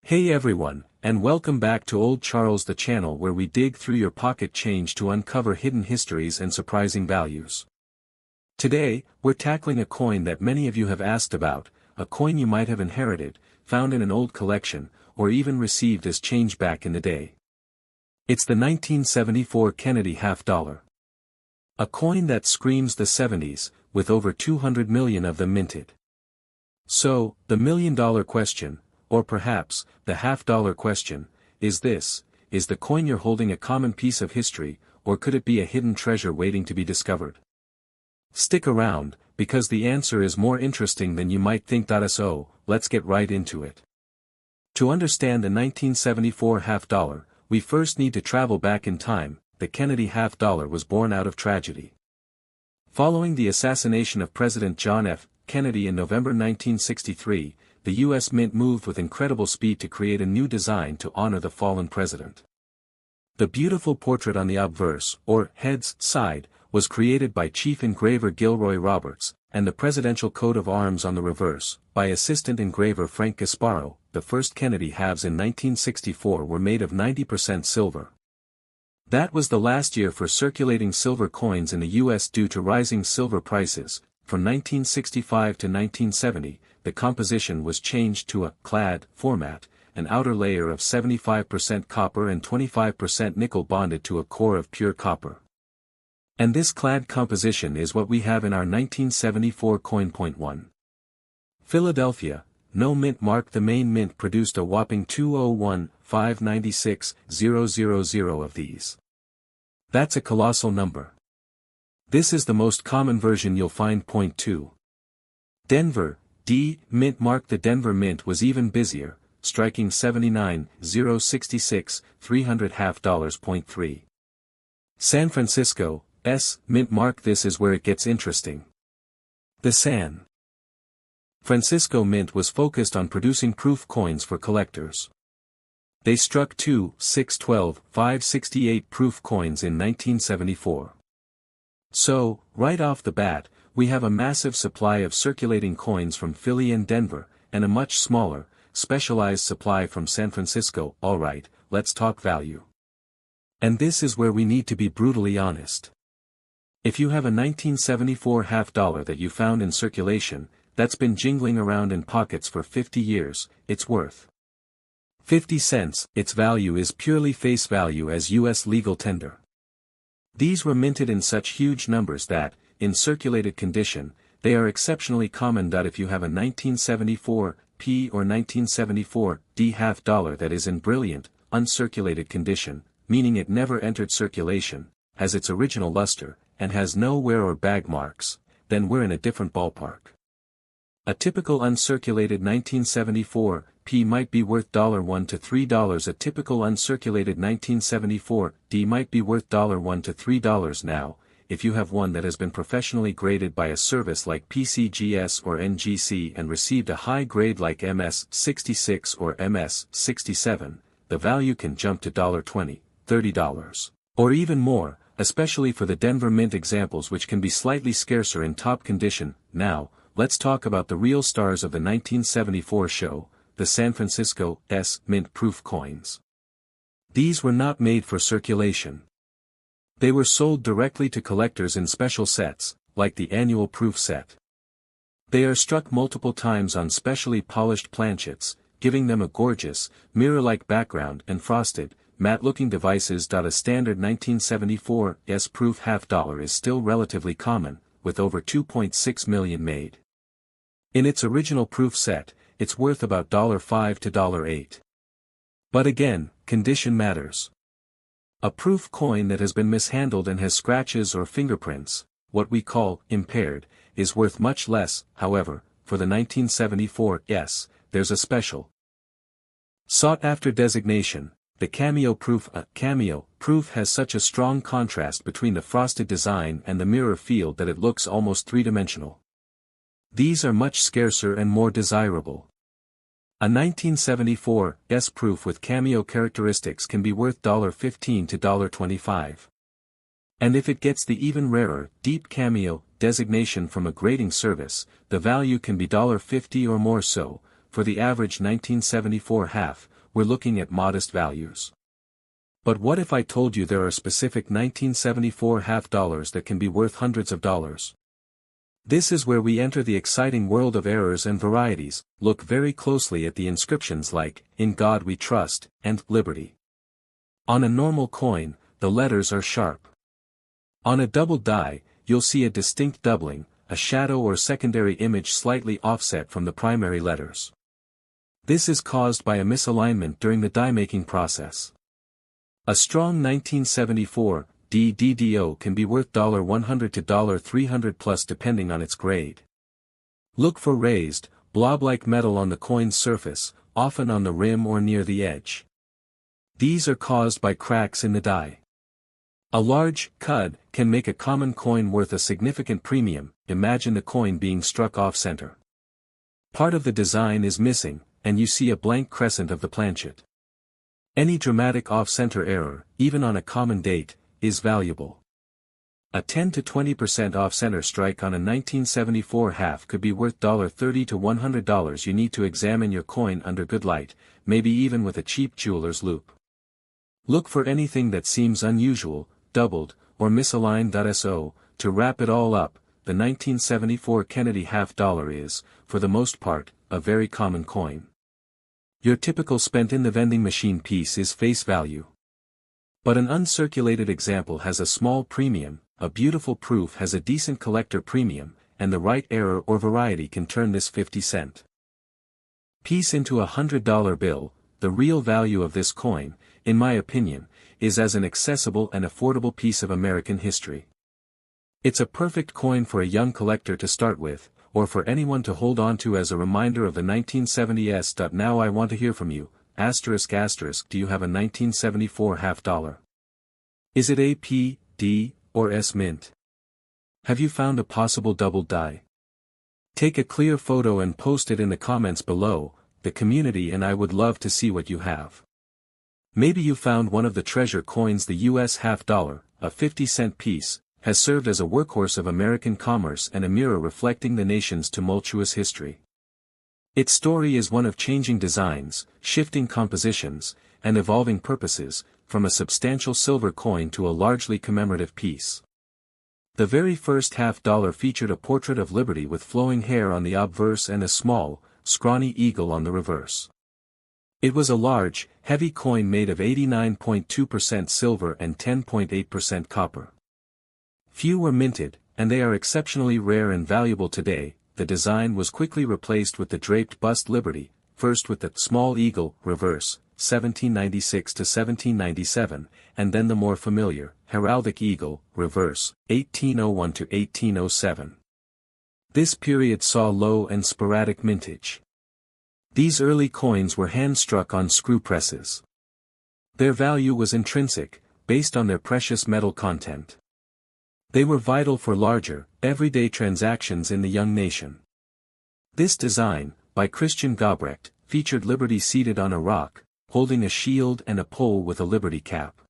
Hey everyone, and welcome back to Old Charles, the channel where we dig through your pocket change to uncover hidden histories and surprising values. Today, we're tackling a coin that many of you have asked about, a coin you might have inherited, found in an old collection, or even received as change back in the day. It's the 1974 Kennedy half dollar. A coin that screams the 70s, with over 200 million of them minted. So, the million-dollar question, or perhaps, the half-dollar question, is the coin you're holding a common piece of history, or could it be a hidden treasure waiting to be discovered? Stick around, because the answer is more interesting than you might think. So, let's get right into it. To understand the 1974 half-dollar, we first need to travel back in time. The Kennedy half-dollar was born out of tragedy. Following the assassination of President John F. Kennedy in November 1963, the U.S. Mint moved with incredible speed to create a new design to honor the fallen president. The beautiful portrait on the obverse, or heads, side, was created by Chief Engraver Gilroy Roberts, and the presidential coat of arms on the reverse, by assistant engraver Frank Gasparo. The first Kennedy halves in 1964 were made of 90% silver. That was the last year for circulating silver coins in the U.S. due to rising silver prices. From 1965 to 1970, the composition was changed to a clad format, an outer layer of 75% copper and 25% nickel bonded to a core of pure copper. And this clad composition is what we have in our 1974 coin. Point 1. Philadelphia, no mint mark. The main mint produced a whopping 201,596,000 of these. That's a colossal number. This is the most common version you'll find. Point 2. Denver, D. Mint mark. The Denver Mint was even busier, striking 79,066,300 half dollars. Point 3. San Francisco, S. Mint mark. This is where it gets interesting. The San Francisco Mint was focused on producing proof coins for collectors. They struck 2, 6, 12, 568 proof coins in 1974. So, right off the bat, we have a massive supply of circulating coins from Philly and Denver, and a much smaller, specialized supply from San Francisco. Alright, let's talk value. And this is where we need to be brutally honest. If you have a 1974 half dollar that you found in circulation, that's been jingling around in pockets for 50 years, it's worth 50 cents, its value is purely face value as U.S. legal tender. These were minted in such huge numbers that, in circulated condition, they are exceptionally common. If you have a 1974 P or 1974 D half dollar that is in brilliant, uncirculated condition, meaning it never entered circulation, has its original luster, and has no wear or bag marks, then we're in a different ballpark. A typical uncirculated 1974 P might be worth $1 to $3. A typical uncirculated 1974 D might be worth $1 to $3 now. If you have one that has been professionally graded by a service like PCGS or NGC and received a high grade like MS-66 or MS-67, the value can jump to $20, $30, or even more, especially for the Denver Mint examples, which can be slightly scarcer in top condition. Now, let's talk about the real stars of the 1974 show, the San Francisco S. Mint proof coins. These were not made for circulation. They were sold directly to collectors in special sets, like the annual proof set. They are struck multiple times on specially polished planchets, giving them a gorgeous, mirror-like background and frosted, matte-looking devices. A standard 1974 S proof half dollar is still relatively common, with over 2.6 million made. In its original proof set, it's worth about $5 to $8. But again, condition matters. A proof coin that has been mishandled and has scratches or fingerprints, what we call impaired, is worth much less. However, for the 1974 S, there's a special sought-after designation, the cameo proof. A cameo proof has such a strong contrast between the frosted design and the mirror field that it looks almost three-dimensional. These are much scarcer and more desirable. A 1974 S proof with cameo characteristics can be worth $15 to $25. And if it gets the even rarer, deep cameo designation from a grading service, the value can be $50 or more. So, for the average 1974 half, we're looking at modest values. But what if I told you there are specific 1974 half dollars that can be worth hundreds of dollars? This is where we enter the exciting world of errors and varieties. Look very closely at the inscriptions like, "In God We Trust," and "Liberty." On a normal coin, the letters are sharp. On a doubled die, you'll see a distinct doubling, a shadow or secondary image slightly offset from the primary letters. This is caused by a misalignment during the die-making process. A strong 1974 DDDO can be worth $100 to $300 plus depending on its grade. Look for raised, blob-like metal on the coin's surface, often on the rim or near the edge. These are caused by cracks in the die. A large cud can make a common coin worth a significant premium. Imagine the coin being struck off-center. Part of the design is missing, and you see a blank crescent of the planchet. Any dramatic off-center error, even on a common date, is valuable. A 10 to 20% off-center strike on a 1974 half could be worth $30 to $100. You need to examine your coin under good light, maybe even with a cheap jeweler's loupe. Look for anything that seems unusual, doubled, or misaligned. To wrap it all up, the 1974 Kennedy half dollar is, for the most part, a very common coin. Your typical spent-in-the-vending machine piece is face value. But an uncirculated example has a small premium, a beautiful proof has a decent collector premium, and the right error or variety can turn this 50-cent piece into a $100 bill. The real value of this coin, in my opinion, is as an accessible and affordable piece of American history. It's a perfect coin for a young collector to start with, or for anyone to hold on to as a reminder of the 1970s. Now I want to hear from you. ***, do you have a 1974 half dollar? Is it A, P, D, or S mint? Have you found a possible doubled die? Take a clear photo and post it in the comments below. The community and I would love to see what you have. Maybe you found one of the treasure coins. The US half dollar, a 50-cent piece, has served as a workhorse of American commerce and a mirror reflecting the nation's tumultuous history. Its story is one of changing designs, shifting compositions, and evolving purposes, from a substantial silver coin to a largely commemorative piece. The very first half dollar featured a portrait of Liberty with flowing hair on the obverse and a small, scrawny eagle on the reverse. It was a large, heavy coin made of 89.2% silver and 10.8% copper. Few were minted, and they are exceptionally rare and valuable today. The design was quickly replaced with the draped bust Liberty, first with the small eagle, reverse, 1796 to 1797, and then the more familiar, heraldic eagle, reverse, 1801 to 1807. This period saw low and sporadic mintage. These early coins were hand-struck on screw presses. Their value was intrinsic, based on their precious metal content. They were vital for larger, everyday transactions in the young nation. This design, by Christian Gobrecht, featured Liberty seated on a rock, holding a shield and a pole with a Liberty cap.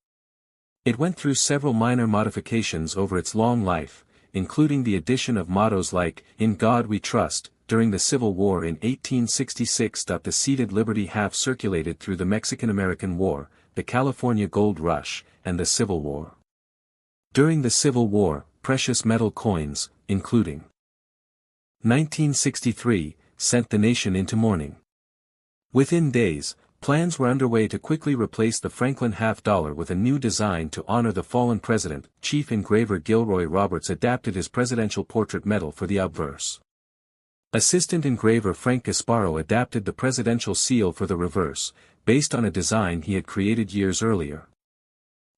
It went through several minor modifications over its long life, including the addition of mottos like, "In God We Trust," during the Civil War in 1866. The seated Liberty half circulated through the Mexican-American War, the California Gold Rush, and the Civil War. During the Civil War, precious metal coins, including 1963, sent the nation into mourning. Within days, plans were underway to quickly replace the Franklin half dollar with a new design to honor the fallen president. Chief engraver Gilroy Roberts adapted his presidential portrait medal for the obverse. Assistant engraver Frank Gasparo adapted the presidential seal for the reverse, based on a design he had created years earlier.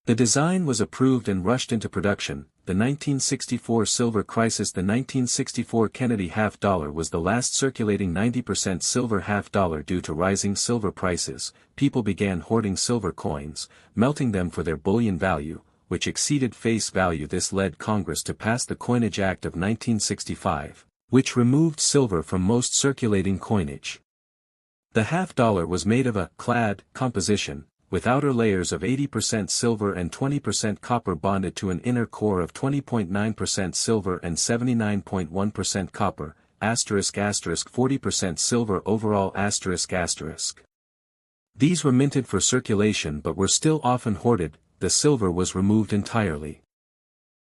The design was approved and rushed into production. The 1964 silver crisis. The 1964 Kennedy half dollar was the last circulating 90% silver half dollar. Due to rising silver prices, people began hoarding silver coins, melting them for their bullion value, which exceeded face value. This led Congress to pass the Coinage Act of 1965, which removed silver from most circulating coinage. The half dollar was made of a clad composition, with outer layers of 80% silver and 20% copper bonded to an inner core of 20.9% silver and 79.1% copper, ***, 40% silver overall ***. These were minted for circulation but were still often hoarded. The silver was removed entirely.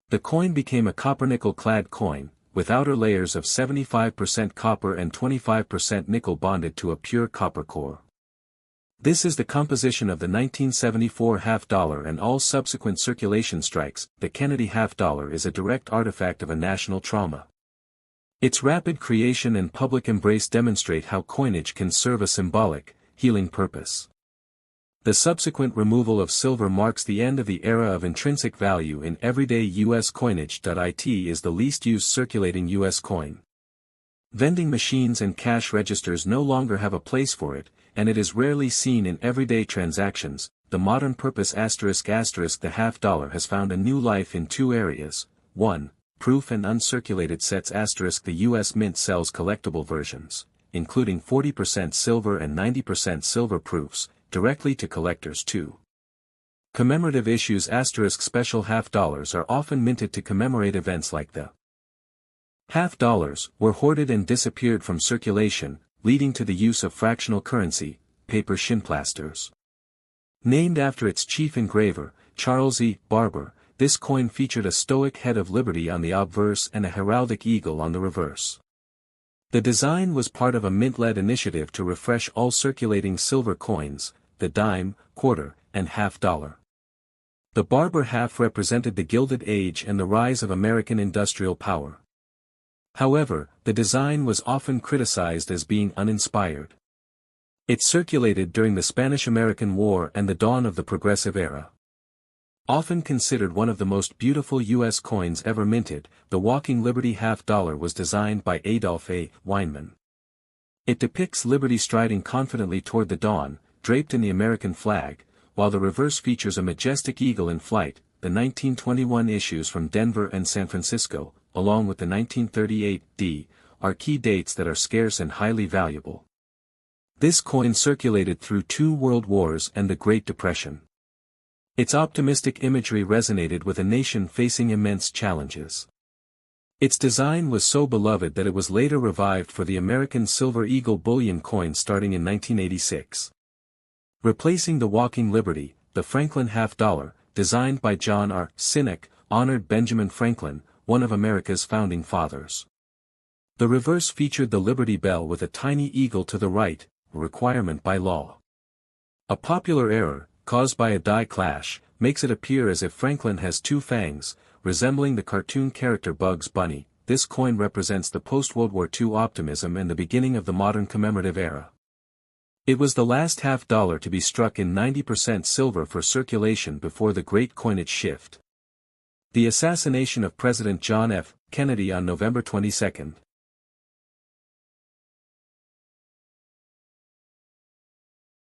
The coin became a copper-nickel-clad coin, with outer layers of 75% copper and 25% nickel bonded to a pure copper core. This is the composition of the 1974 half-dollar and all subsequent circulation strikes. The Kennedy half-dollar is a direct artifact of a national trauma. Its rapid creation and public embrace demonstrate how coinage can serve a symbolic, healing purpose. The subsequent removal of silver marks the end of the era of intrinsic value in everyday U.S. coinage. It is the least used circulating U.S. coin. Vending machines and cash registers no longer have a place for it, and it is rarely seen in everyday transactions. The modern purpose ***. The half-dollar has found a new life in two areas. 1. Proof and uncirculated sets ***. The U.S. Mint sells collectible versions, including 40% silver and 90% silver proofs, directly to collectors. 2. Commemorative issues ***. Special half-dollars are often minted to commemorate events like the half-dollars were hoarded and disappeared from circulation, leading to the use of fractional currency, paper shinplasters. Named after its chief engraver, Charles E. Barber, this coin featured a stoic head of liberty on the obverse and a heraldic eagle on the reverse. The design was part of a mint-led initiative to refresh all circulating silver coins, the dime, quarter, and half-dollar. The Barber half represented the Gilded Age and the rise of American industrial power. However, the design was often criticized as being uninspired. It circulated during the Spanish-American War and the dawn of the Progressive Era. Often considered one of the most beautiful U.S. coins ever minted, the Walking Liberty half-dollar was designed by Adolph A. Weinman. It depicts liberty striding confidently toward the dawn, draped in the American flag, while the reverse features a majestic eagle in flight. The 1921 issues from Denver and San Francisco, along with the 1938 D, are key dates that are scarce and highly valuable. This coin circulated through 2 world wars and the Great Depression. Its optimistic imagery resonated with a nation facing immense challenges. Its design was so beloved that it was later revived for the American Silver Eagle bullion coin starting in 1986. Replacing the Walking Liberty, the Franklin half-dollar, designed by John R. Sinek, honored Benjamin Franklin, one of America's founding fathers. The reverse featured the Liberty Bell with a tiny eagle to the right, a requirement by law. A popular error, caused by a die clash, makes it appear as if Franklin has 2 fangs, resembling the cartoon character Bugs Bunny. This coin represents the post-World War II optimism and the beginning of the modern commemorative era. It was the last half-dollar to be struck in 90% silver for circulation before the Great Coinage Shift. The assassination of President John F. Kennedy on November 22,